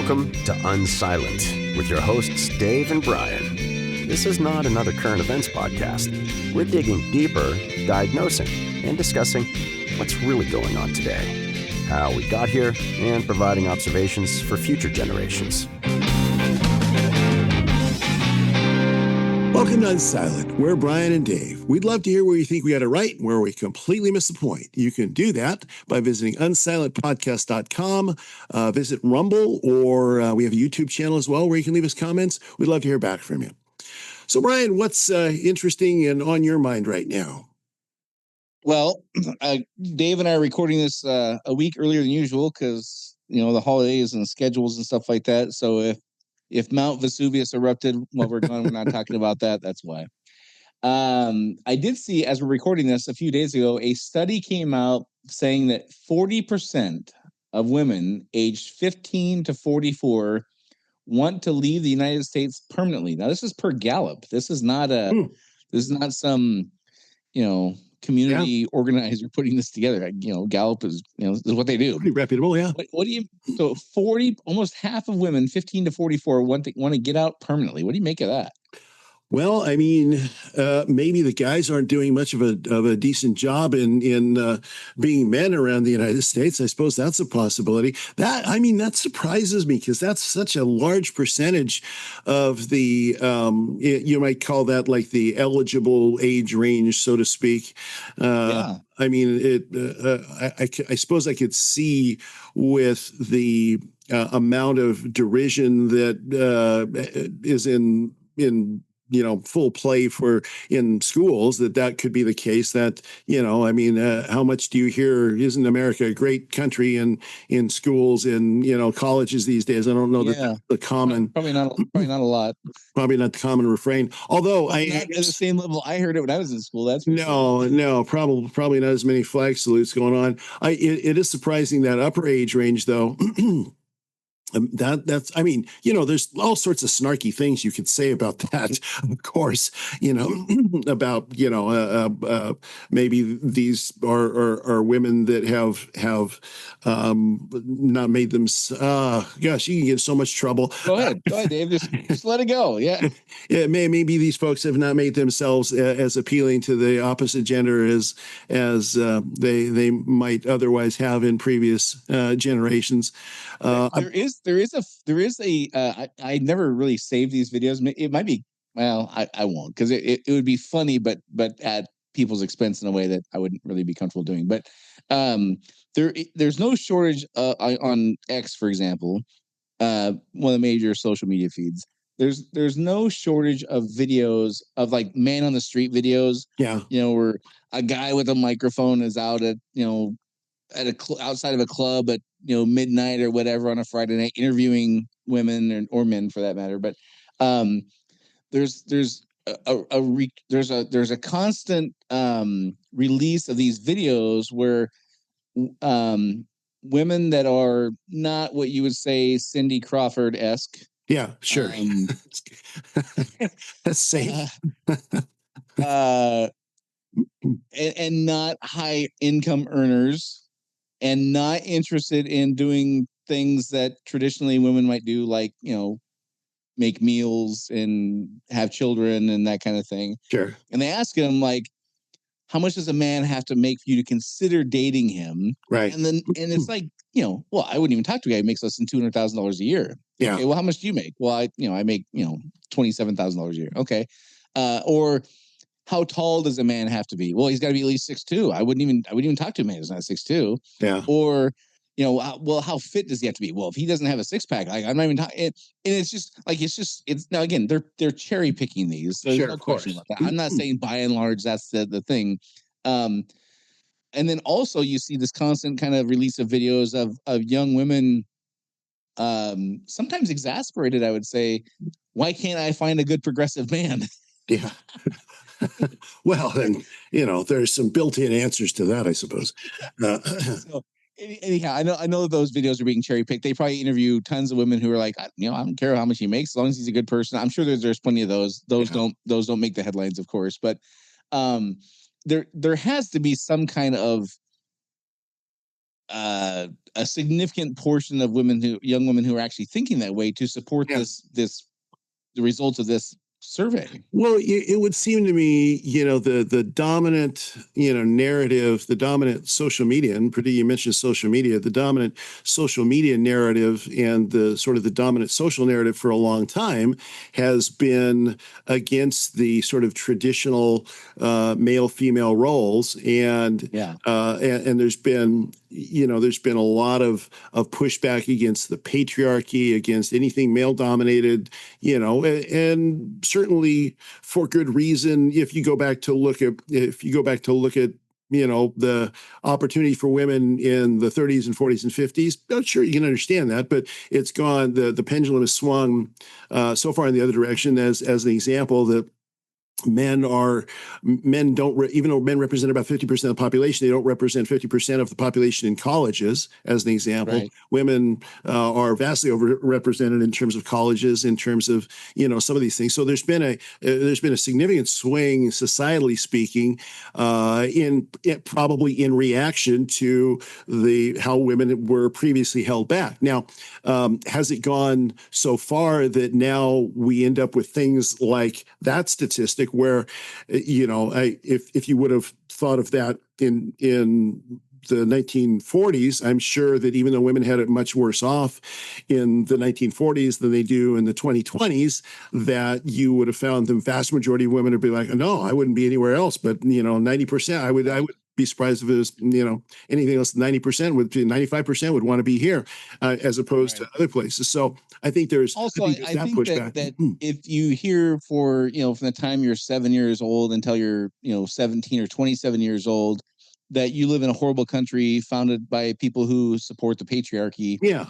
Welcome to Unsilent with your hosts Dave and Brian. This is not another current events podcast. We're digging deeper, diagnosing, and discussing what's really going on today, how we got here, and providing observations for future generations. Welcome to Unsilent. We're Brian and Dave. We'd love to hear where you think we got it right and where we completely missed the point. You can do that by visiting unsilentpodcast.com, visit Rumble, or we have a YouTube channel as well where you can leave us comments. We'd love to hear back from you. So, Brian, what's interesting and on your mind right now? Well, Dave and I are recording this a week earlier than usual because, the holidays and schedules and stuff like that. So if Mount Vesuvius erupted while we're gone, we're not talking about that. That's why. I did see, as we're recording this a few days ago, a study came out saying that 40% of women aged 15 to 44 want to leave the United States permanently. Now, this is per Gallup. This is not some, community organizer putting this together. Gallup is, is what they do. Pretty reputable, yeah. What do you? So 40, almost half of women, 15 to 44, want to get out permanently. What do you make of that? Well, I mean, maybe the guys aren't doing much of a decent job in being men around the United States. I suppose that's a possibility. That surprises me because that's such a large percentage of the you might call that like the eligible age range, so to speak. Yeah. I mean, I suppose I could see with the amount of derision that is in full play in schools, that could be the case. That, how much do you hear, isn't America a great country in schools and, colleges these days? I don't know that the common, probably not a lot, probably not the common refrain. Although not at the same level I heard it when I was in school. That's no, probably not as many flag salutes going on. It is surprising that upper age range though. There's all sorts of snarky things you could say about that, of course, about, maybe these are women that have not made them, gosh, you can get in so much trouble. Go ahead, Dave, just let it go. Yeah. Yeah. Maybe these folks have not made themselves as appealing to the opposite gender as they might otherwise have in previous generations. There is a I never really saved these videos. It might be, well, I won't, because it would be funny, but at people's expense in a way that I wouldn't really be comfortable doing. But there's no shortage on X, for example, one of the major social media feeds. There's no shortage of videos of like man on the street videos. Yeah. Where a guy with a microphone is out at outside of a club at midnight or whatever on a Friday night interviewing women or men for that matter. But there's a constant release of these videos where women that are not what you would say Cindy Crawford-esque. Yeah, sure. That's safe. And not high income earners, and not interested in doing things that traditionally women might do, like, make meals and have children and that kind of thing. Sure. And they ask him, like, how much does a man have to make for you to consider dating him? Right. And it's like, well, I wouldn't even talk to a guy who makes less than $200,000 a year. Yeah. Okay, well, how much do you make? Well, I make, $27,000 a year. Okay. Or how tall does a man have to be? Well, he's got to be at least 6'2". I wouldn't even talk to a man who's not 6'2". Yeah. Or, well, how fit does he have to be? Well, if he doesn't have a six pack, I'm not even talking. And it's just like, it's now again, they're cherry picking these. There's no question about that. I'm not saying by and large that's the thing. And then also you see this constant kind of release of videos of young women, sometimes exasperated, I would say. Why can't I find a good progressive man? Yeah. Well, then, there's some built-in answers to that, I suppose. So, anyhow, I know those videos are being cherry picked. They probably interview tons of women who are like, I don't care how much he makes as long as he's a good person. I'm sure there's plenty of those. Those don't make the headlines, of course. But there has to be some kind of a significant portion of young women who are actually thinking that way to support the results of this survey. Well, it would seem to me, the dominant, narrative, the dominant social media, and you mentioned social media, the dominant social media narrative and the sort of the dominant social narrative for a long time has been against the sort of traditional male-female roles, and there's been a lot of pushback against the patriarchy, against anything male dominated, and certainly for good reason. If you go back to look at the opportunity for women in the 30s and 40s and 50s, not sure you can understand that, but it's gone. The pendulum has swung so far in the other direction. As an example, that even though men represent about 50% of the population, they don't represent 50% of the population in colleges, as an example. Right. Women are vastly overrepresented in terms of colleges, in terms of, some of these things. So there's been a significant swing, societally speaking, probably in reaction to how women were previously held back. Now, has it gone so far that now we end up with things like that statistic where, if you would have thought of that in the 1940s, I'm sure that even though women had it much worse off in the 1940s than they do in the 2020s, that you would have found the vast majority of women would be like, no, I wouldn't be anywhere else. But 90%, I would be surprised if it was anything else. 95% would want to be here, as opposed to other places. So I think there's I think pushback. that if you hear from the time you're 7 years old until you're 17 or 27 years old, that you live in a horrible country founded by people who support the patriarchy. Yeah.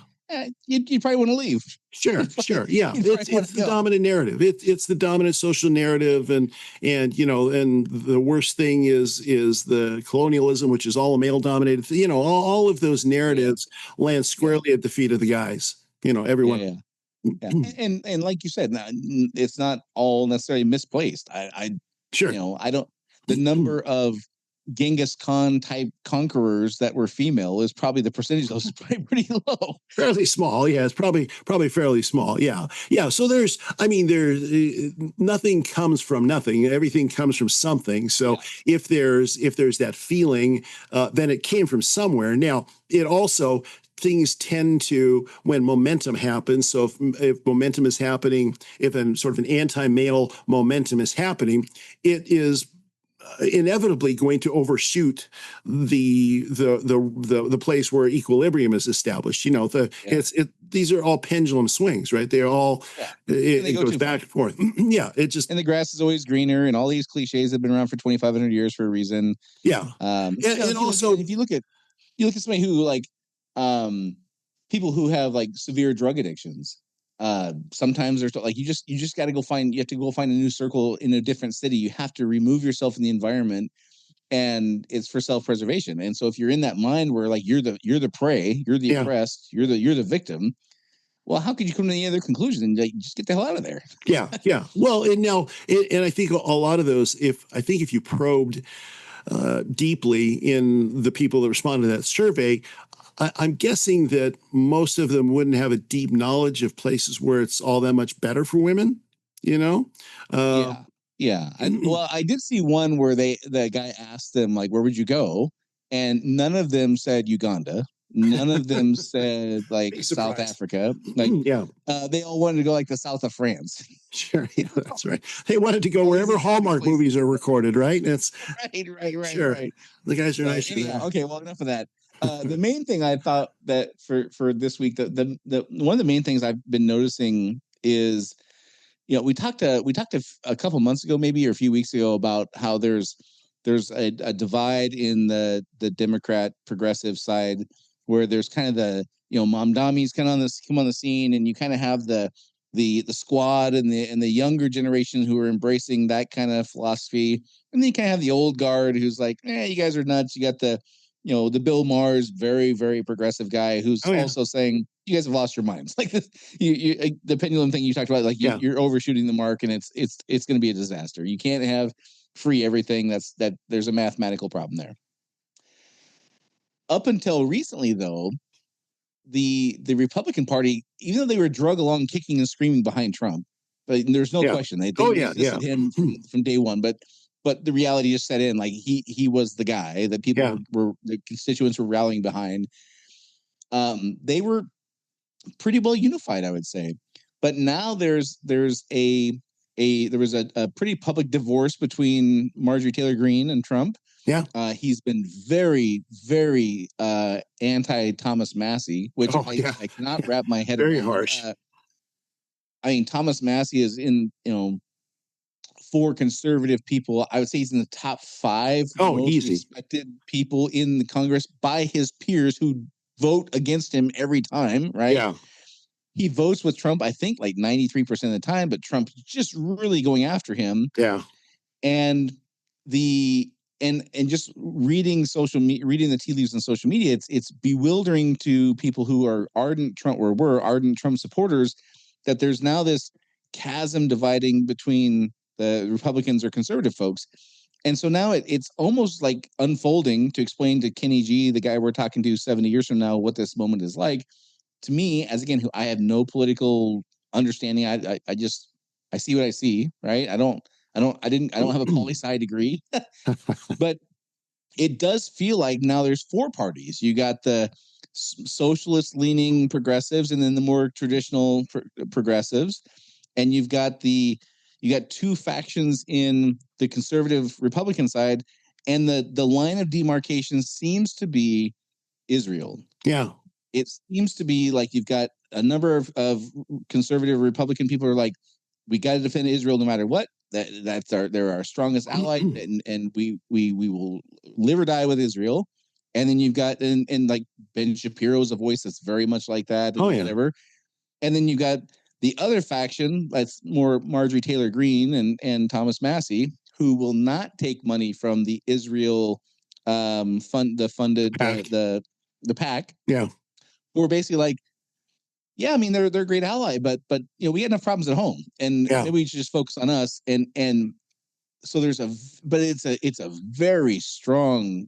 You probably want to leave. Sure. Yeah. It's the dominant narrative. It's the dominant social narrative. And the worst thing is the colonialism, which is all a male dominated, all of those narratives land squarely at the feet of the guys, everyone. Yeah. And like you said, it's not all necessarily misplaced. Sure. I don't, the number of Genghis Khan type conquerors that were female is probably the percentage of those is probably pretty low. Fairly small. Yeah. It's probably fairly small. Yeah. Yeah. So there's nothing comes from nothing. Everything comes from something. So if there's that feeling, then it came from somewhere. Now, it also, things tend to, when momentum happens. So if momentum is happening, if sort of an anti-male momentum is happening, it is inevitably going to overshoot the place where equilibrium is established. These are all pendulum swings, right? They're all it goes back and forth. Yeah, it just, and the grass is always greener, and all these cliches have been around for 2,500 years for a reason. Yeah, and also if you look at somebody who people who have severe drug addictions. Sometimes there's you just got to go find a new circle in a different city. You have to remove yourself in the environment, and it's for self-preservation. And so if you're in that mind where you're the prey, you're the oppressed, you're the victim, well, how could you come to any other conclusion and just get the hell out of there? Yeah. Well, and I think a lot of those, if you probed deeply in the people that responded to that survey, I'm guessing that most of them wouldn't have a deep knowledge of places where it's all that much better for women, Yeah. I did see one where the guy asked them, where would you go? And none of them said Uganda. None of them said South Africa. They all wanted to go the south of France. Sure, yeah, that's right. They wanted to go wherever Hallmark movies are recorded, right? That's right. Sure. Right. The guys are nice. Okay, well, enough of that. The main thing I thought that for this week, the one of the main things I've been noticing is, we talked a couple months ago, maybe, or a few weeks ago, about how there's a divide in the Democrat progressive side, where there's kind of the mom dummies come on the scene, and you kind of have the squad and the younger generation who are embracing that kind of philosophy, and then you kind of have the old guard who's like, you guys are nuts. You got the Bill Maher's very, very progressive guy who's also saying you guys have lost your minds. The pendulum thing you talked about, you're overshooting the mark, and it's going to be a disaster. You can't have free everything. There's a mathematical problem there. up until recently, though, the Republican Party, even though they were drug along kicking and screaming behind Trump, but there's no question they resisted him from day one. But the reality just set in, like he was the guy that people were the constituents were rallying behind. They were pretty well unified, I would say. But now there was a pretty public divorce between Marjorie Taylor Greene and Trump. Yeah. He's been very, very anti Thomas Massey, which I cannot wrap my head around. Very harsh. I mean, Thomas Massey is for conservative people, I would say he's in the top 5 most respected people in the Congress by his peers who vote against him every time, right? Yeah. He votes with Trump, I think, like 93% of the time, but Trump's just really going after him. Yeah. And just reading the tea leaves on social media, it's bewildering to people who are ardent Trump or were ardent Trump supporters that there's now this chasm dividing between the Republicans or conservative folks. And so now it's almost like unfolding to explain to Kenny G, the guy we're talking to 70 years from now, what this moment is like. To me, as again, who I have no political understanding, I see what I see, right? I don't have a poli-sci degree, but it does feel like now there's 4 parties. You got the socialist leaning progressives and then the more traditional progressives. And you've got 2 factions in the conservative Republican side. And the line of demarcation seems to be Israel. Yeah. It seems to be like you've got a number of conservative Republican people who are like, we got to defend Israel no matter what. They're our strongest ally, and we will live or die with Israel. And then you've got and like Ben Shapiro's a voice that's very much like that. And whatever. And then you've got the other faction that's more Marjorie Taylor Greene and Thomas Massey, who will not take money from the Israel funded PAC. The PAC. Yeah. Who are basically like, yeah, I mean they're a great ally, but we got enough problems at home, and maybe we should just focus on us. And so it's a very strong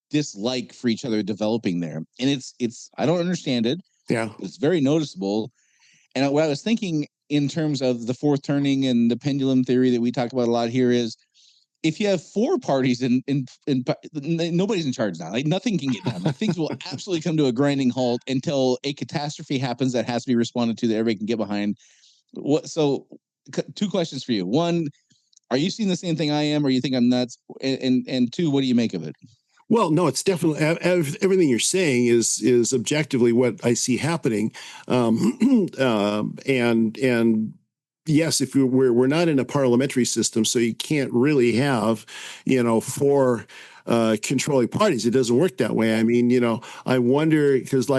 dislike for each other developing there, and it's I don't understand it. Yeah, it's very noticeable. And what I was thinking in terms of the fourth turning and the pendulum theory that we talk about a lot here is, if you have 4 parties in nobody's in charge now, like nothing can get done. Like things will absolutely come to a grinding halt until a catastrophe happens that has to be responded to that everybody can get behind. So 2 questions for you. 1, are you seeing the same thing I am, or you think I'm nuts? And 2, what do you make of it? Well, no, it's definitely everything you're saying is objectively what I see happening, and yes, if we're not in a parliamentary system, so you can't really have 4 controlling parties. It doesn't work that way. I mean, I wonder, because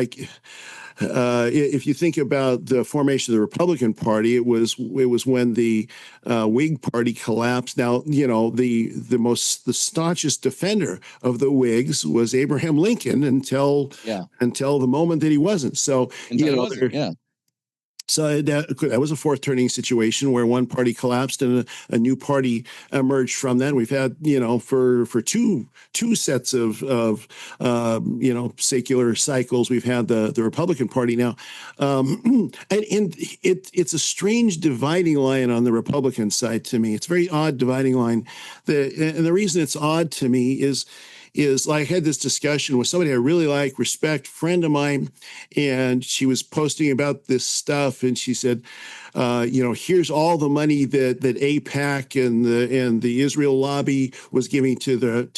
if you think about the formation of the Republican Party, it was when the Whig Party collapsed. Now, the staunchest defender of the Whigs was Abraham Lincoln until the moment that he wasn't. So So that was a fourth turning situation where one party collapsed and a new party emerged from that. We've had, for two sets of secular cycles. We've had the Republican Party now, and it's a strange dividing line on the Republican side to me. It's a very odd dividing line. And the reason it's odd to me is like I had this discussion with somebody I really like, respect, friend of mine, and she was posting about this stuff, and she said, here's all the money that AIPAC and the Israel lobby was giving to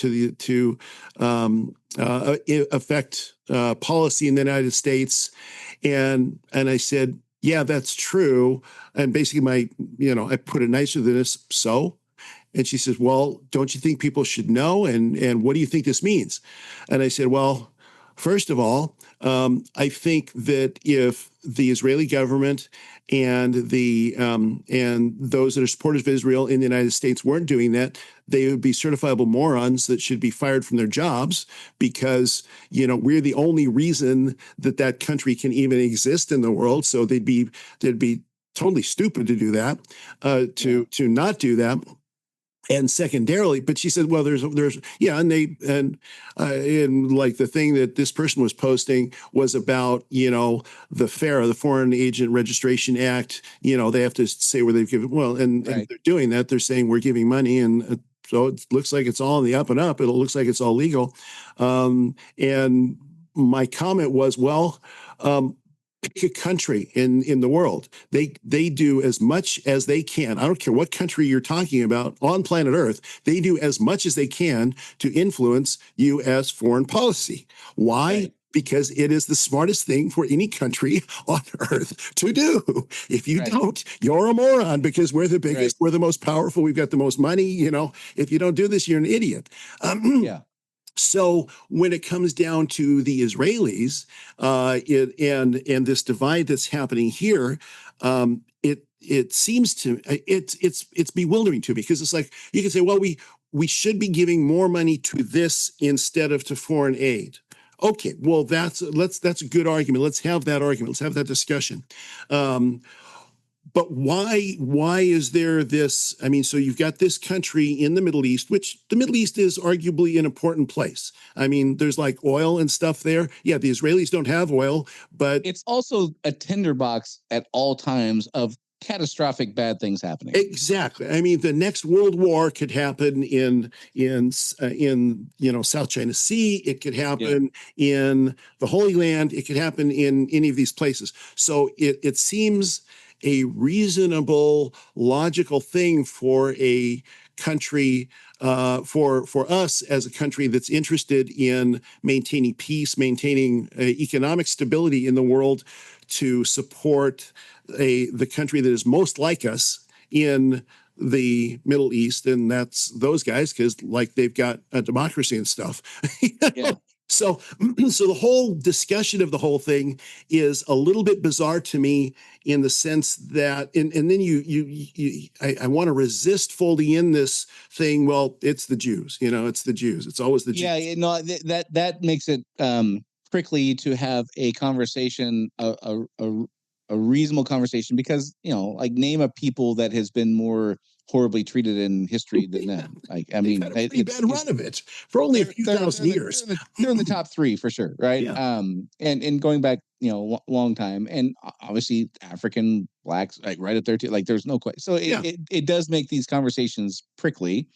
affect policy in the United States, and I said, yeah, that's true, and basically I put it nicer than this, so. And she says, well, don't you think people should know? And what do you think this means? And I said, well, first of all, I think that if the Israeli government and those that are supporters of Israel in the United States weren't doing that, they would be certifiable morons that should be fired from their jobs because, we're the only reason that country can even exist in the world. So they'd be totally stupid to do that, to not do that. And secondarily, but she said, well, yeah, and like the thing that this person was posting was about, the FARA, the Foreign Agent Registration Act. They have to say where they've given. Well, and they're doing that. They're saying we're giving money, and so it looks like it's all on the up and up. It looks like it's all legal. And my comment was, well, pick a country in the world. They do as much as they can. I don't care what country you're talking about on planet Earth. They do as much as they can to influence U.S. foreign policy. Why? Right. Because it is the smartest thing for any country on Earth to do. If you don't, you're a moron, because we're the biggest, we're the most powerful, we've got the most money. If you don't do this, you're an idiot. Yeah. So when it comes down to the Israelis and this divide that's happening here, it seems to it's bewildering to me, because it's like you can say, well, we should be giving more money to this instead of to foreign aid. Okay, well that's a good argument. Let's have that argument. Let's have that discussion. But why is there this? I mean, so you've got this country in the Middle East, which the Middle East is arguably an important place. I mean, there's like oil and stuff there. Yeah, the Israelis don't have oil, but it's also a tinderbox at all times of catastrophic bad things happening. Exactly. I mean, the next world war could happen in South China Sea. It could happen in the Holy Land. It could happen in any of these places. So it seems a reasonable, logical thing for a country, for us as a country that's interested in maintaining peace, maintaining economic stability in the world, to support the country that is most like us in the Middle East, and that's those guys, because like they've got a democracy and stuff. Yeah. So the whole discussion of the whole thing is a little bit bizarre to me, in the sense that, and then I want to resist folding in this thing. Well, it's the Jews, it's the Jews. It's always the Jews. Yeah, that makes it prickly to have a conversation, a reasonable conversation, because like, name a people that has been more horribly treated in history than them. Like, I mean, had a pretty bad run of it for only a few thousand years. They're in the top three for sure, right? Yeah. And going back, long time, and obviously African blacks, like, right up there too. Like, there's no question. So it does make these conversations prickly.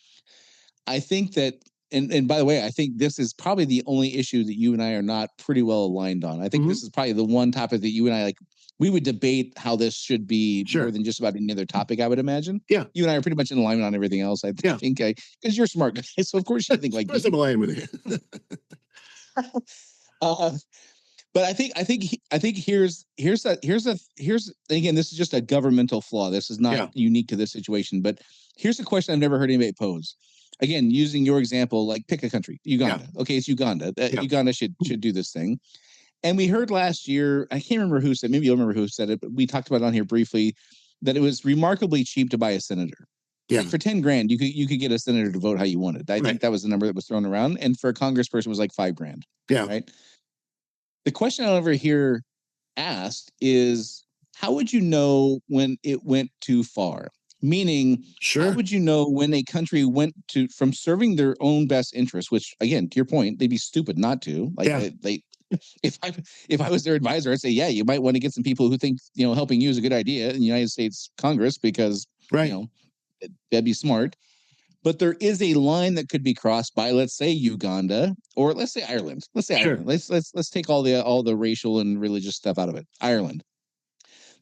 I think that, and by the way, I think this is probably the only issue that you and I are not pretty well aligned on. I think this is probably the one topic that you and I, we would debate how this should be more than just about any other topic, I would imagine. Yeah. You and I are pretty much in alignment on everything else. I think, because you're a smart guy, so of course you think like me. I'm aligned with you. But I think here's again, this is just a governmental flaw. This is not unique to this situation, but here's a question I've never heard anybody pose. Again, using your example, like, pick a country, Uganda. Yeah. Okay, it's Uganda. Uganda should do this thing. And we heard last year, I can't remember who said, maybe you'll remember who said it, but we talked about it on here briefly, that it was remarkably cheap to buy a senator. Yeah. Like, for 10 grand, you could get a senator to vote how you wanted. I think that was the number that was thrown around. And for a congressperson, it was like 5 grand. Yeah. Right. The question I'll ever hear asked is, how would you know when it went too far? Meaning, how would you know when a country went from serving their own best interests, which, again, to your point, they'd be stupid not to. Like, they if I was their advisor, I'd say, yeah, you might want to get some people who think, helping you is a good idea in the United States Congress, because, that'd be smart. But there is a line that could be crossed by, let's say, Uganda, or let's say Ireland. Ireland. Let's take all the racial and religious stuff out of it. Ireland.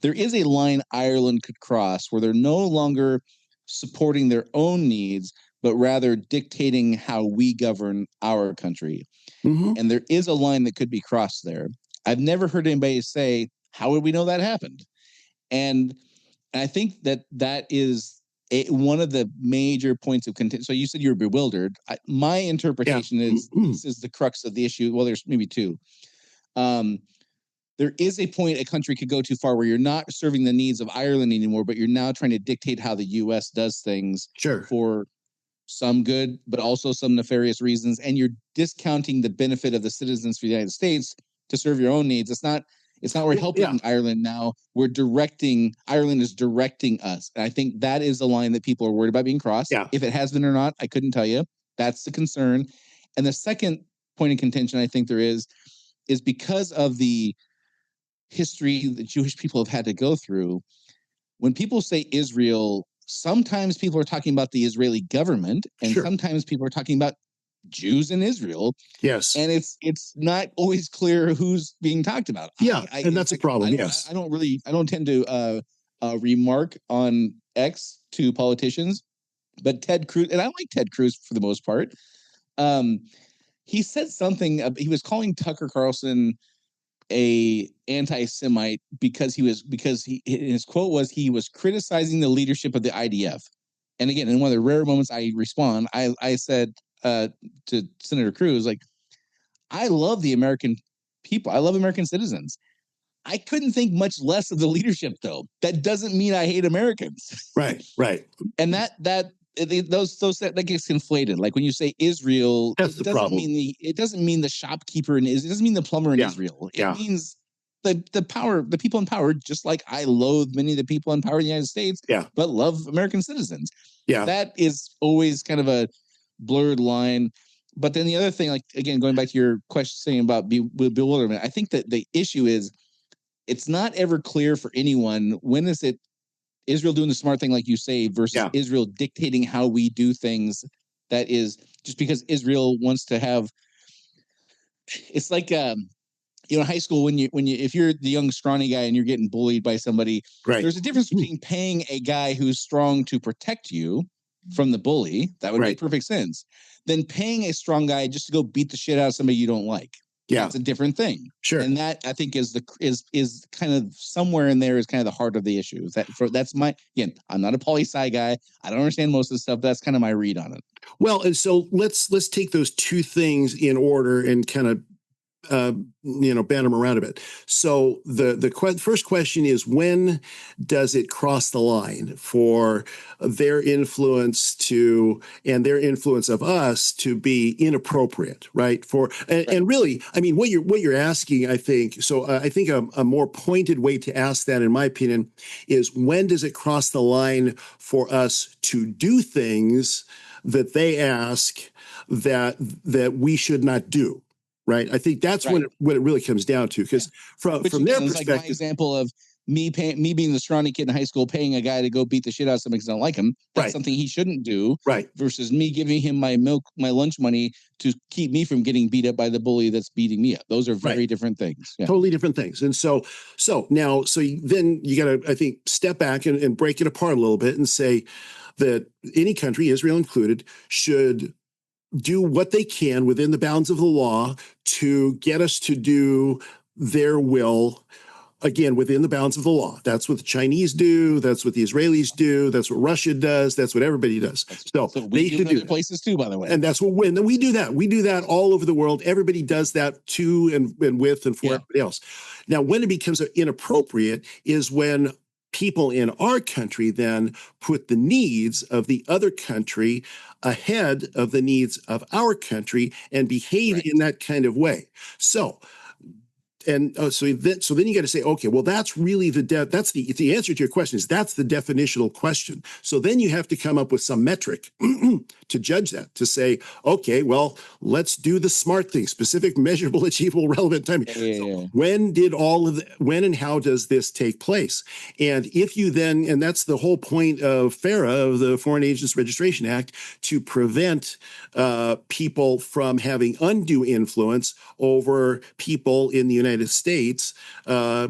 There is a line Ireland could cross where they're no longer supporting their own needs, but rather dictating how we govern our country. Mm-hmm. And there is a line that could be crossed there. I've never heard anybody say, how would we know that happened? And I think that is one of the major points of contention. So you said you were bewildered. My interpretation is this is the crux of the issue. Well, there's maybe two. There is a point a country could go too far where you're not serving the needs of Ireland anymore, but you're now trying to dictate how the U.S. does things for some good, but also some nefarious reasons. And you're discounting the benefit of the citizens for the United States to serve your own needs. It's not we're helping Ireland now. Ireland is directing us. And I think that is the line that people are worried about being crossed. Yeah. If it has been or not, I couldn't tell you. That's the concern. And the second point of contention I think there is because of the history that Jewish people have had to go through. When people say Israel, sometimes people are talking about the Israeli government, and sometimes people are talking about Jews in Israel. Yes. And it's not always clear who's being talked about. Yeah. And that's a problem. Yes. I don't tend to remark on X to politicians, but Ted Cruz, and I like Ted Cruz for the most part. He said something, he was calling Tucker Carlson a anti-Semite because his quote was he was criticizing the leadership of the IDF. And again, in one of the rare moments I respond, I said to Senator Cruz, like, I love the American people. I love American citizens. I couldn't think much less of the leadership, though. That doesn't mean I hate Americans. Right. And that gets conflated. Like when you say Israel, that's the problem. It doesn't mean the shopkeeper in Israel. It doesn't mean the plumber in Israel. It means the people in power, just like I loathe many of the people in power in the United States, but love American citizens. Yeah. That is always kind of a blurred line. But then the other thing, like, again, going back to your question saying about bewilderment, I think that the issue is it's not ever clear for anyone when is it Israel doing the smart thing, like you say, versus Israel dictating how we do things. That is just because Israel wants to have. It's like high school when you if you're the young scrawny guy and you're getting bullied by somebody, there's a difference between paying a guy who's strong to protect you from the bully, that would make perfect sense, than paying a strong guy just to go beat the shit out of somebody you don't like. Yeah, it's a different thing. Sure, and that I think is kind of somewhere in there is kind of the heart of the issue. That's my I'm not a poli-sci guy. I don't understand most of the stuff. That's kind of my read on it. Well, and so let's take those two things in order and kind of band them around a bit. So the first question is, when does it cross the line for their influence and their influence of us to be inappropriate, right? And really, I mean, what you're asking, I think, I think a more pointed way to ask that, in my opinion, is when does it cross the line for us to do things that they ask that we should not do? Right. I think that's what it really comes down to, because from their perspective, like my example of me being the scrawny kid in high school, paying a guy to go beat the shit out of somebody because I don't like him. That's something he shouldn't do. Right. Versus me giving him my lunch money to keep me from getting beat up by the bully that's beating me up. Those are very different things. Yeah. Totally different things. And so then you got to, I think, step back and break it apart a little bit and say that any country, Israel included, should do what they can within the bounds of the law to get us to do their will, again, within the bounds of the law. That's what the Chinese do. That's what the Israelis do. That's what Russia does. That's what everybody does. So we do other places too, by the way. And that's what we do that. We do that all over the world. Everybody does that to and with and for everybody else. Now, when it becomes inappropriate is when people in our country then put the needs of the other country ahead of the needs of our country and behave in that kind of way. So then you got to say, okay, well, that's really that's the answer to your question is that's the definitional question. So then you have to come up with some metric to judge that, to say, okay, well, let's do the SMART thing: specific, measurable, achievable, relevant time. So when and how does this take place? And if you then, and that's the whole point of FARA, of the Foreign Agents Registration Act, to prevent people from having undue influence over people in the United States to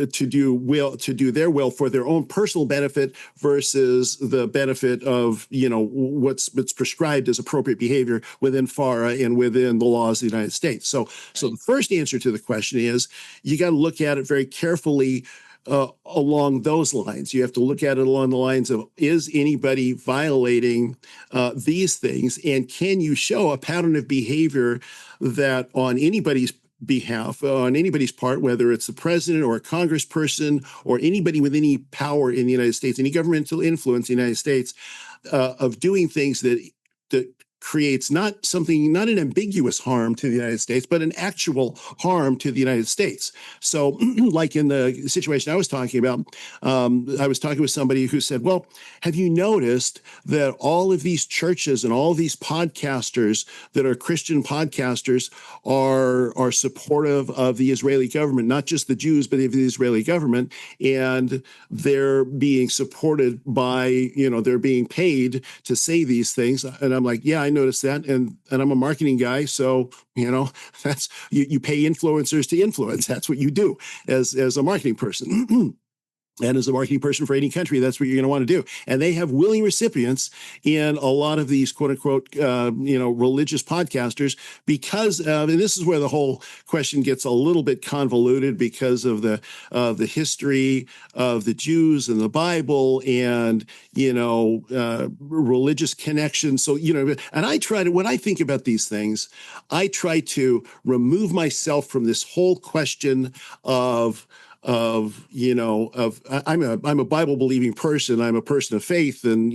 do their will for their own personal benefit versus the benefit of what's prescribed as appropriate behavior within FARA and within the laws of the United States. So the first answer to the question is you got to look at it very carefully along those lines. You have to look at it along the lines of, is anybody violating these things, and can you show a pattern of behavior that on anybody's behalf, on anybody's part, whether it's the president or a congressperson or anybody with any power in the United States, any governmental influence in the United States, of doing things that creates not an ambiguous harm to the United States, but an actual harm to the United States. So, like in the situation I was talking about, I was talking with somebody who said, well, have you noticed that all of these churches and all of these podcasters that are Christian podcasters are supportive of the Israeli government, not just the Jews, but of the Israeli government, and they're being supported by, they're being paid to say these things. And I'm like, yeah, I noticed that. And I'm a marketing guy. So, that's, you pay influencers to influence. That's what you do as a marketing person. And as a marketing person for any country, that's what you're going to want to do. And they have willing recipients in a lot of these quote unquote, religious podcasters because and this is where the whole question gets a little bit convoluted because of the history of the Jews and the Bible and, religious connections. So, and I try to, when I think about these things, I try to remove myself from this whole question of I'm a Bible believing person. I'm a person of faith, and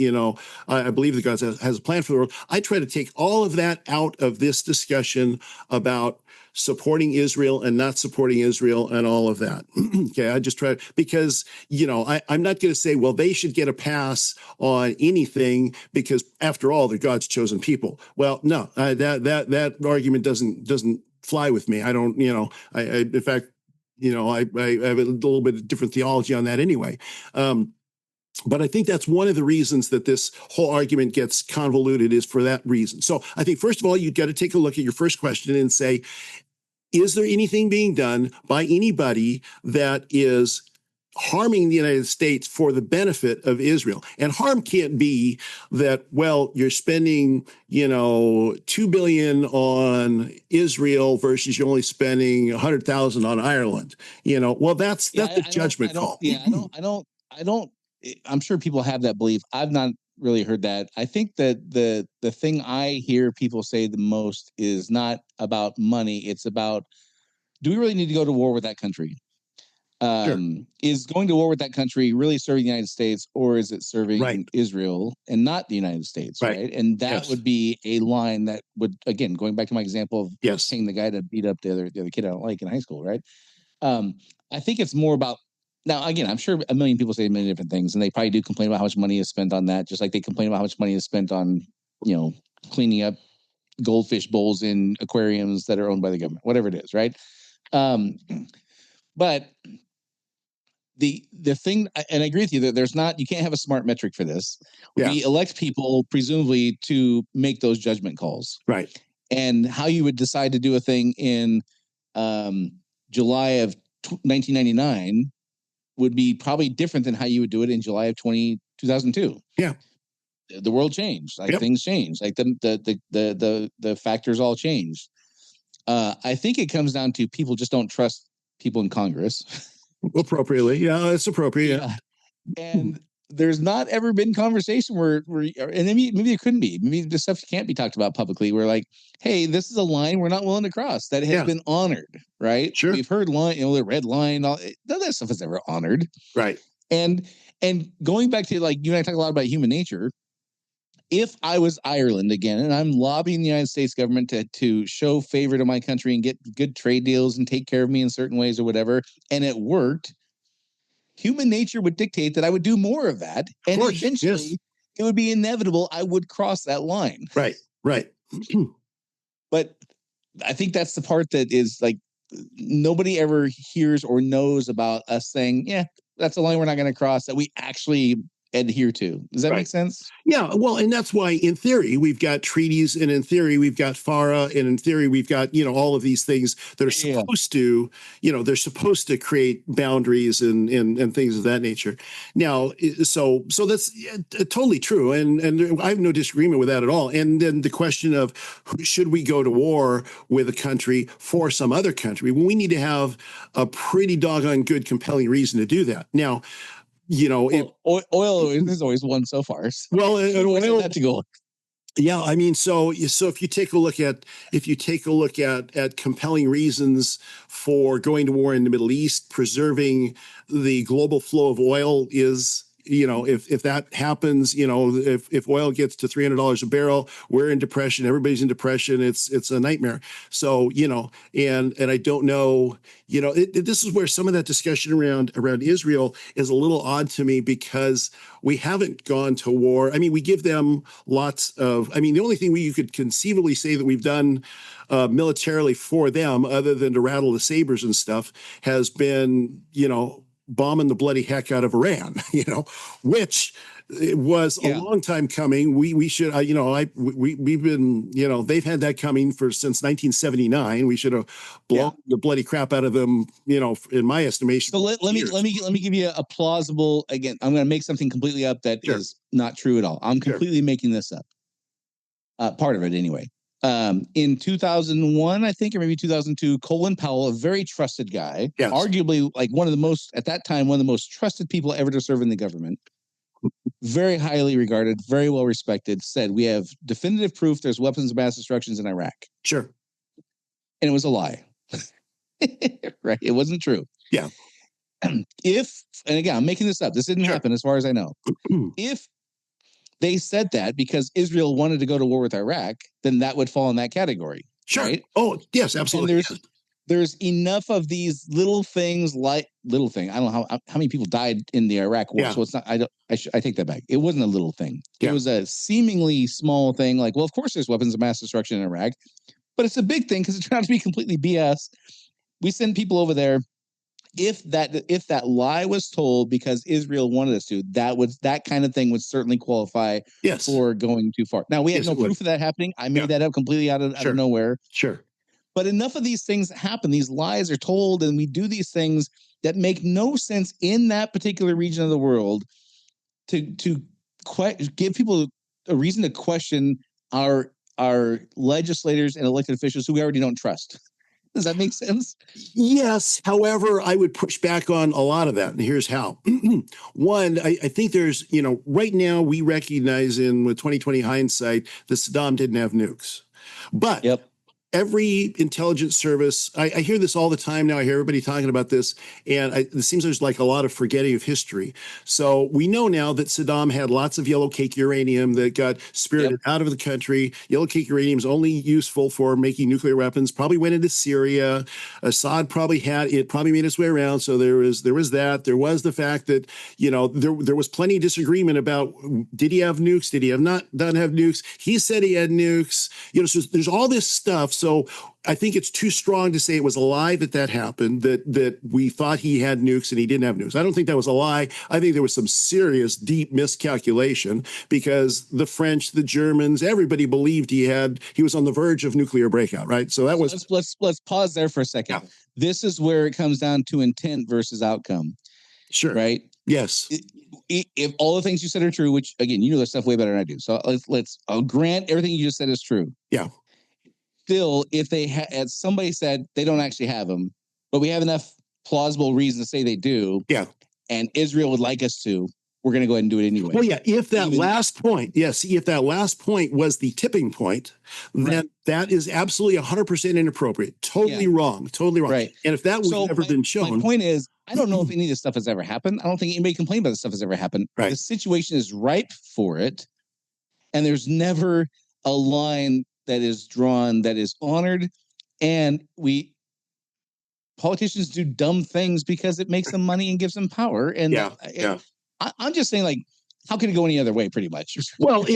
I believe that God has a plan for the world. I try to take all of that out of this discussion about supporting Israel and not supporting Israel and all of that. Okay, I just try because I'm not going to say, well, they should get a pass on anything because after all, they're God's chosen people. Well, no, that argument doesn't fly with me. I don't, in fact. I have a little bit of different theology on that anyway. But I think that's one of the reasons that this whole argument gets convoluted is for that reason. So I think, first of all, you've got to take a look at your first question and say, is there anything being done by anybody that is harming the United States for the benefit of Israel? And harm can't be that, well, you're spending, $2 billion on Israel versus you're only spending 100,000 on Ireland. Well, that's a judgment call. I don't. I'm sure people have that belief. I've not really heard that. I think that the thing I hear people say the most is not about money. It's about, do we really need to go to war with that country? Sure. Is going to war with that country really serving the United States, or is it serving Israel and not the United States? Right. And that would be a line that would, again, going back to my example of paying the guy to beat up the other kid I don't like in high school. Right. I think it's more about, now, again, I'm sure a million people say a million different things, and they probably do complain about how much money is spent on that, just like they complain about how much money is spent on, cleaning up goldfish bowls in aquariums that are owned by the government, whatever it is, right? But the thing, and I agree with you that you can't have a smart metric for this. Yeah. We elect people presumably to make those judgment calls, right? And how you would decide to do a thing in July of 1999 would be probably different than how you would do it in July of 2002. Yeah. The world changed, things changed, the factors all changed. I think it comes down to people just don't trust people in Congress. Appropriately. Yeah, it's appropriate. Yeah. And there's not ever been conversation where and maybe it couldn't be. Maybe the stuff can't be talked about publicly. We're like, hey, this is a line we're not willing to cross that has been honored, right? Sure. We've heard line, the red line, none of that stuff is ever honored. Right. And going back to, like, you and I talk a lot about human nature. If I was Ireland again, and I'm lobbying the United States government to show favor to my country and get good trade deals and take care of me in certain ways or whatever, and it worked, human nature would dictate that I would do more of that. And eventually it would be inevitable I would cross that line. Right. But I think that's the part that is, like, nobody ever hears or knows about us saying, yeah, that's a line we're not going to cross, that we actually adhere to. Does that make sense? Yeah, well, and that's why in theory we've got treaties, and in theory we've got FARA, and in theory we've got, all of these things that are supposed to, they're supposed to create boundaries and things of that nature. Now, so that's totally true, and I have no disagreement with that at all. And then the question of, should we go to war with a country for some other country? Well, we need to have a pretty doggone good, compelling reason to do that. Now, oil is always one so far. Well, and oil to go. Yeah, I mean, so if you take a look at compelling reasons for going to war in the Middle East, preserving the global flow of oil is if that happens, if oil gets to $300 a barrel, we're in depression. Everybody's in depression. It's a nightmare. So, and I don't know, this is where some of that discussion around Israel is a little odd to me, because we haven't gone to war. I mean, we give them the only thing you could conceivably say that we've done militarily for them, other than to rattle the sabers and stuff, has been, bombing the bloody heck out of Iran, which it was a long time coming. We should, we've been, they've had that coming since 1979. We should have blown the bloody crap out of them, in my estimation. So let me give you a plausible, again, I'm going to make something completely up that is not true at all. I'm completely making this up. Part of it anyway. In 2001, I think, or maybe 2002, Colin Powell, a very trusted guy, arguably like one of the most trusted people ever to serve in the government, very highly regarded, very well respected, said, we have definitive proof there's weapons of mass destruction in Iraq. Sure. And it was a lie. Right? It wasn't true. Yeah. And again, I'm making this up. This didn't happen as far as I know. If they said that because Israel wanted to go to war with Iraq, then that would fall in that category. Sure. Right? Oh, yes, absolutely. And there's enough of these little things I don't know how many people died in the Iraq war. So it's not, I take that back. It wasn't a little thing. It was a seemingly small thing. Like, well, of course there's weapons of mass destruction in Iraq, but it's a big thing because it turned out to be completely BS. We send people over there. If that lie was told because Israel wanted us to, that kind of thing would certainly qualify for going too far. Now, we have no proof of that happening. I made that up completely out of nowhere. Sure. But enough of these things happen. These lies are told, and we do these things that make no sense in that particular region of the world to give people a reason to question our legislators and elected officials who we already don't trust. Does that make sense? Yes. However, I would push back on a lot of that. And here's how. One, I think there's, right now we recognize with 2020 hindsight that Saddam didn't have nukes. But every intelligence service, I hear this all the time now. I hear everybody talking about this, and it seems there's like a lot of forgetting of history. So we know now that Saddam had lots of yellow cake uranium that got spirited out of the country. Yellow cake uranium is only useful for making nuclear weapons. Probably went into Syria. Assad probably made its way around. So there was that. There was the fact that there was plenty of disagreement about, did he have nukes? Did he not have nukes? He said he had nukes. So there's all this stuff. So I think it's too strong to say it was a lie that happened, that we thought he had nukes and he didn't have nukes. I don't think that was a lie. I think there was some serious, deep miscalculation, because the French, the Germans, everybody believed he was on the verge of nuclear breakout, right? So that was... Let's pause there for a second. Yeah. This is where it comes down to intent versus outcome. Sure. Right? Yes. If all the things you said are true, which, again, you know this stuff way better than I do. So I'll grant everything you just said is true. Yeah. Still, if they as somebody said they don't actually have them, but we have enough plausible reason to say they do, and Israel would like us to, we're going to go ahead and do it anyway. Well, yeah, if that last point was the tipping point, then that is absolutely 100% inappropriate. Totally wrong. Totally wrong. Right. And if that was never been shown. My point is, I don't know if any of this stuff has ever happened. I don't think anybody complained about this stuff has ever happened. Right. The situation is ripe for it, and there's never a line that is drawn, that is honored, and politicians do dumb things because it makes them money and gives them power. And I'm just saying, like, how could it go any other way, pretty much? Well,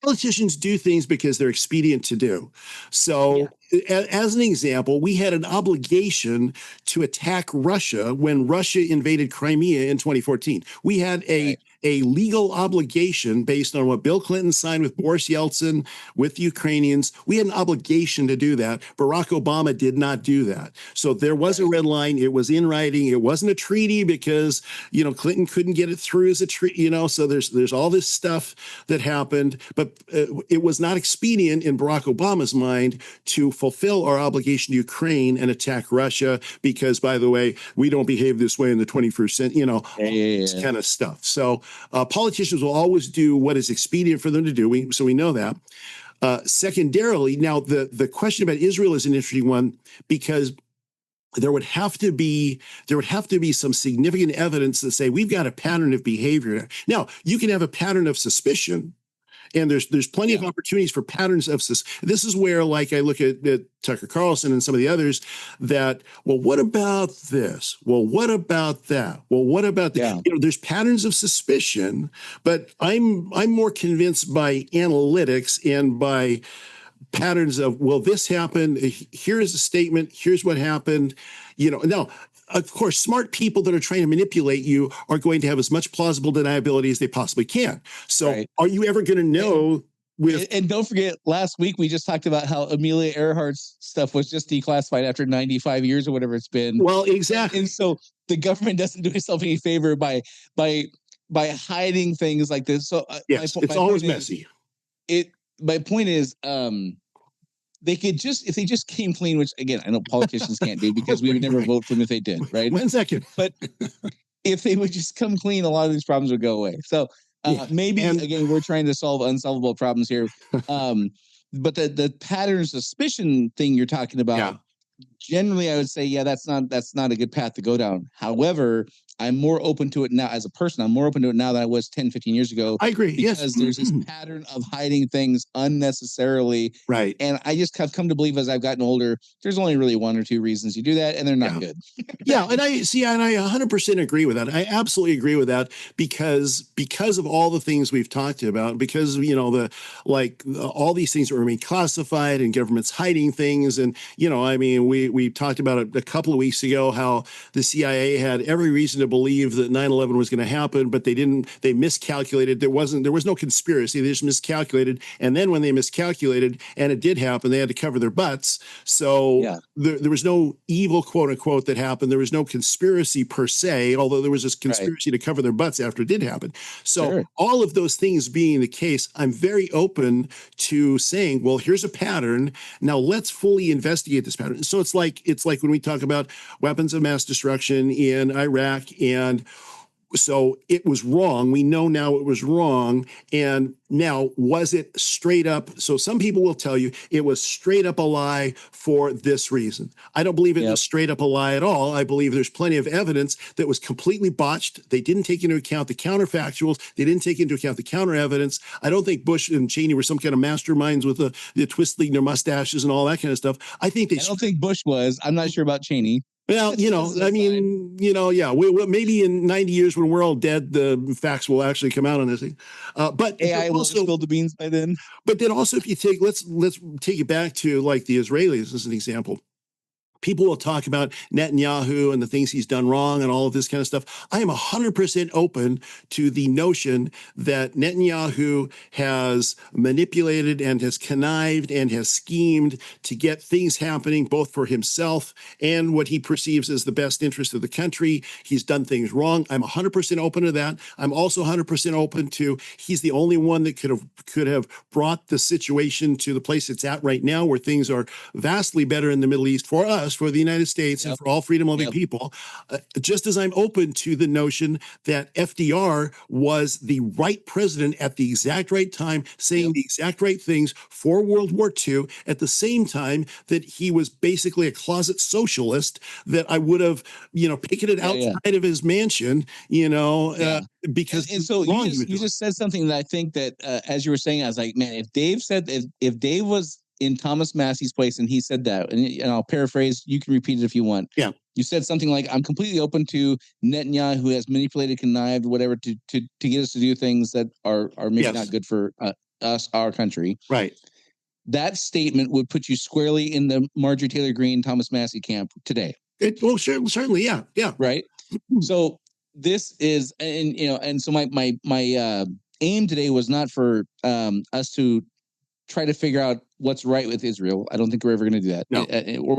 politicians do things because they're expedient to do. So as an example, we had an obligation to attack Russia when Russia invaded Crimea in 2014. We had a legal obligation based on what Bill Clinton signed with Boris Yeltsin, with the Ukrainians. We had an obligation to do that. Barack Obama did not do that. So there was a red line. It was in writing. It wasn't a treaty because, Clinton couldn't get it through as a treaty, so there's all this stuff that happened, but it was not expedient in Barack Obama's mind to fulfill our obligation to Ukraine and attack Russia because, by the way, we don't behave this way in the 21st century, this kind of stuff. So politicians will always do what is expedient for them to do. So we know that. Secondarily, now the question about Israel is an interesting one because there would have to be some significant evidence that say we've got a pattern of behavior. Now, you can have a pattern of suspicion, and there's plenty of opportunities for patterns of this is where, like, I look at Tucker Carlson and some of the others that, well, what about this? Well, what about that? Well, what about that? Yeah. There's patterns of suspicion, but I'm more convinced by analytics and by patterns of, well, this happened. Here's a statement. Here's what happened. Now, of course, smart people that are trying to manipulate you are going to have as much plausible deniability as they possibly can. So Are you ever going to know? And don't forget, last week we just talked about how Amelia Earhart's stuff was just declassified after 95 years or whatever it's been. Well, exactly. And so the government doesn't do itself any favor by hiding things like this. So yes, it's always messy. My point is, they could if they just came clean, which again, I know politicians can't do because we would never vote for them if they did, right? 1 second. But if they would just come clean, a lot of these problems would go away. So again, we're trying to solve unsolvable problems here. But the pattern of suspicion thing you're talking about, generally, I would say, that's not a good path to go down. However, I'm more open to it now as a person. I'm more open to it now than I was 10, 15 years ago. I agree. Because there's this pattern of hiding things unnecessarily. Right. And I just have come to believe as I've gotten older, there's only really one or two reasons you do that, and they're not good. And I 100% agree with that. I absolutely agree with that because of all the things we've talked about, because, all these things remain classified and government's hiding things. And, we talked about it a couple of weeks ago, how the CIA had every reason to believe that 9/11 was going to happen, but they miscalculated. There was no conspiracy. They just miscalculated. And then when they miscalculated and it did happen, they had to cover their butts. So there was no evil, quote unquote, that happened. There was no conspiracy per se, although there was this conspiracy to cover their butts after it did happen. So all of those things being the case, I'm very open to saying, well, here's a pattern. Now let's fully investigate this pattern. So it's like when we talk about weapons of mass destruction in Iraq, and so it was wrong. We know now it was wrong. And now, was it straight up? So some people will tell you it was straight up a lie for this reason. I don't believe it was straight up a lie at all. I believe there's plenty of evidence that was completely botched. They didn't take into account the counterfactuals. They didn't take into account the counter evidence. I don't think Bush and Cheney were some kind of masterminds with the twisting their mustaches and all that kind of stuff. I don't think Bush was. I'm not sure about Cheney. Well, maybe in 90 years when we're all dead, the facts will actually come out on this thing. But AI will spill the beans by then. But then also, if you let's take it back to like the Israelis as an example. People will talk about Netanyahu and the things he's done wrong and all of this kind of stuff. I am 100% open to the notion that Netanyahu has manipulated and has connived and has schemed to get things happening both for himself and what he perceives as the best interest of the country. He's done things wrong. I'm 100% open to that. I'm also 100% open to he's the only one that could have brought the situation to the place it's at right now, where things are vastly better in the Middle East for us, for the United States, and for all freedom-loving people, just as I'm open to the notion that FDR was the right president at the exact right time, saying the exact right things for World War II, at the same time that he was basically a closet socialist that I would have, picketed outside of his mansion, because and so you just said something that I think that as you were saying, I was like, man, if Dave was in Thomas Massey's place and he said that, and I'll paraphrase, you can repeat it if you want. Yeah. You said something like, I'm completely open to Netanyahu, who has manipulated, connived, whatever, to get us to do things that are maybe not good for us, our country. Right. That statement would put you squarely in the Marjorie Taylor Greene, Thomas Massey camp today. Certainly. Yeah. Right. So this is, and so my aim today was not for us to try to figure out what's right with Israel. I don't think we're ever going to do that,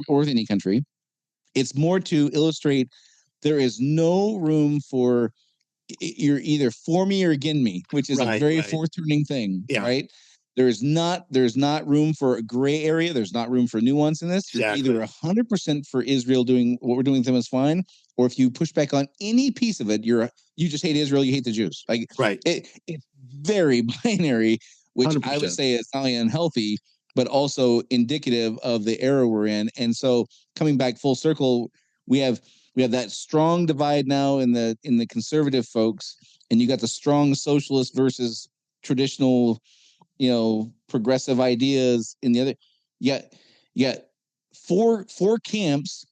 or with any country. It's more to illustrate there is no room for you're either for me or against me, which is a very forth-turning thing, right? There's not room for a gray area. There's not room for nuance in this. You're either 100% for Israel doing what we're doing with them is fine, or if you push back on any piece of it, you just hate Israel, you hate the Jews. Like it's very binary, which 100%. I would say is not only unhealthy, but also indicative of the era we're in. And so coming back full circle, we have that strong divide now in the conservative folks, and you got the strong socialist versus traditional, progressive ideas in the other. Yet four camps,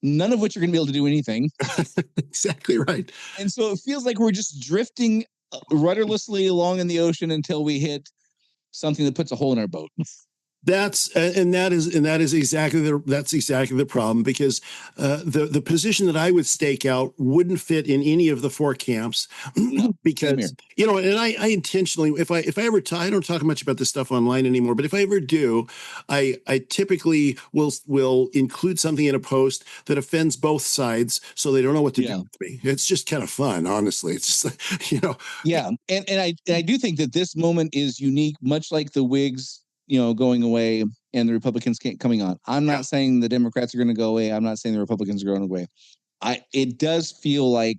none of which are going to be able to do anything. Exactly right. And so it feels like we're just drifting rudderlessly along in the ocean until we hit something that puts a hole in our boat. That's exactly the problem, because the position that I would stake out wouldn't fit in any of the four camps. No, because and I intentionally, if I ever I don't talk much about this stuff online anymore, but if I ever do, I typically will include something in a post that offends both sides, so they don't know what to do with me. It's just kind of fun, honestly. It's just Yeah, and I do think that this moment is unique, much like the Whigs going away and the Republicans coming on. I'm not saying the Democrats are going to go away. I'm not saying the Republicans are going away. It does feel like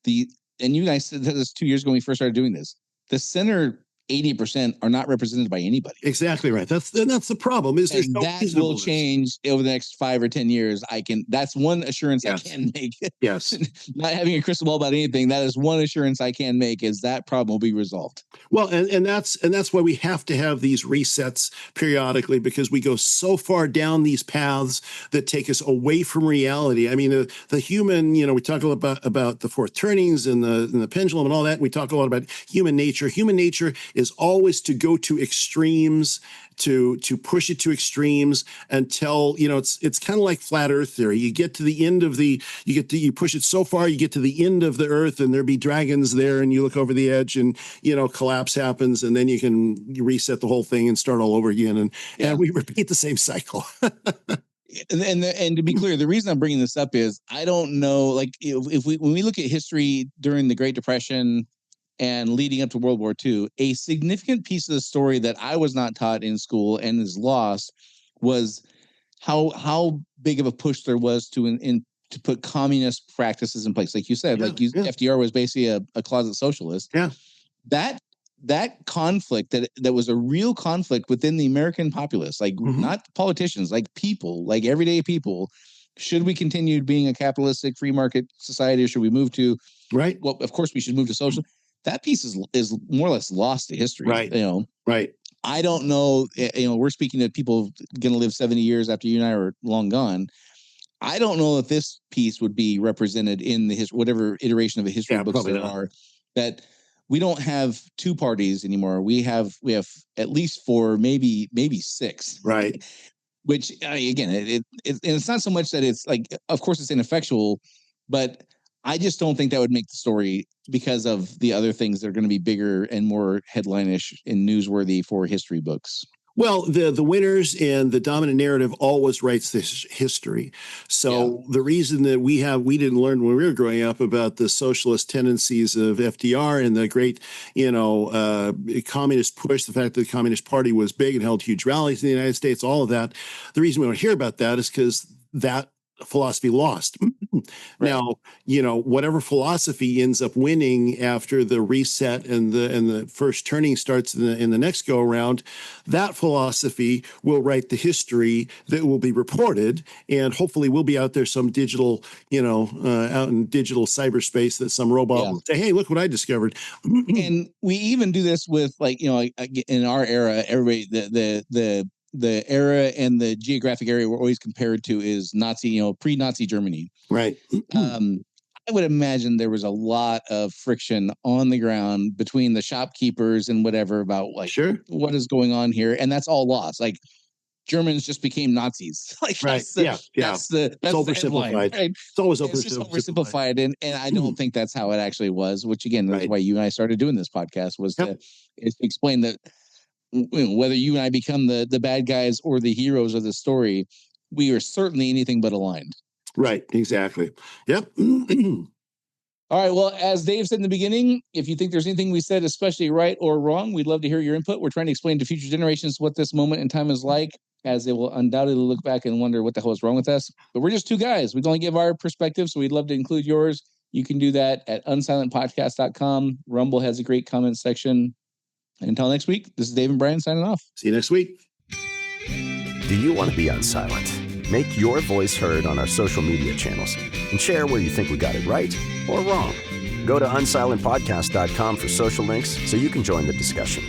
and you guys said this 2 years ago when we first started doing this, the center 80% are not represented by anybody. Exactly right. That's the problem. That will change over the next 5 or 10 years. That's one assurance I can make. Yes. Not having a crystal ball about anything, that is one assurance I can make, is that problem will be resolved. Well, and that's why we have to have these resets periodically, because we go so far down these paths that take us away from reality. I mean, the human, we talk a lot about the fourth turnings and the pendulum and all that. We talk a lot about human nature. Human nature is always to go to extremes, to push it to extremes until, it's kind of like flat earth theory. You get to the end of you push it so far, you get to the end of the earth and there be dragons there, and you look over the edge and, collapse happens, and then you reset the whole thing and start all over again. And we repeat the same cycle. And to be clear, the reason I'm bringing this up is I don't know, like when we look at history during the Great Depression and leading up to World War II, a significant piece of the story that I was not taught in school and is lost was how big of a push there was to put communist practices in place. Like you said, FDR was basically a closet socialist. Yeah. That conflict, that was a real conflict within the American populace, like not politicians, like people, like everyday people. Should we continue being a capitalistic free market society, or should we move to Well, of course we should move to social. That piece is more or less lost to history. Right. Right. I don't know. We're speaking to people going to live 70 years after you and I are long gone. I don't know if this piece would be represented in whatever iteration of a history books there are. That we don't have two parties anymore. We have at least four, maybe six. Right. Which again, it's not so much that it's like, of course, it's ineffectual, but I just don't think that would make the story, because of the other things that are going to be bigger and more headline-ish and newsworthy for history books. Well, the winners and the dominant narrative always writes this history. So the reason that we didn't learn when we were growing up about the socialist tendencies of FDR and the great, communist push, the fact that the Communist Party was big and held huge rallies in the United States, all of that. The reason we don't hear about that is because that philosophy lost. Now, whatever philosophy ends up winning after the reset and the first turning starts in the next go around, that philosophy will write the history that will be reported, and hopefully will be out there some digital, out in digital cyberspace, that some robot will say, "Hey, look what I discovered." And we even do this with, in our era, everybody, the era and the geographic area we're always compared to is Nazi, pre-Nazi Germany. Right. I would imagine there was a lot of friction on the ground between the shopkeepers and whatever about what is going on here. And that's all lost. Like, Germans just became Nazis. That's oversimplified. Right? It's always oversimplified. And I don't think that's how it actually was, which again, that's why you and I started doing this podcast, was to explain that whether you and I become the bad guys or the heroes of the story, we are certainly anything but aligned. Right. Exactly. Yep. All right. Well, as Dave said in the beginning, if you think there's anything we said especially right or wrong, we'd love to hear your input. We're trying to explain to future generations what this moment in time is like, as they will undoubtedly look back and wonder what the hell is wrong with us. But we're just two guys. We can only give our perspective, so we'd love to include yours. You can do that at unsilentpodcast.com. Rumble has a great comment section. Until next week, this is Dave and Brian signing off. See you next week. Do you want to be unsilent? Make your voice heard on our social media channels and share where you think we got it right or wrong. Go to unsilentpodcast.com for social links so you can join the discussion.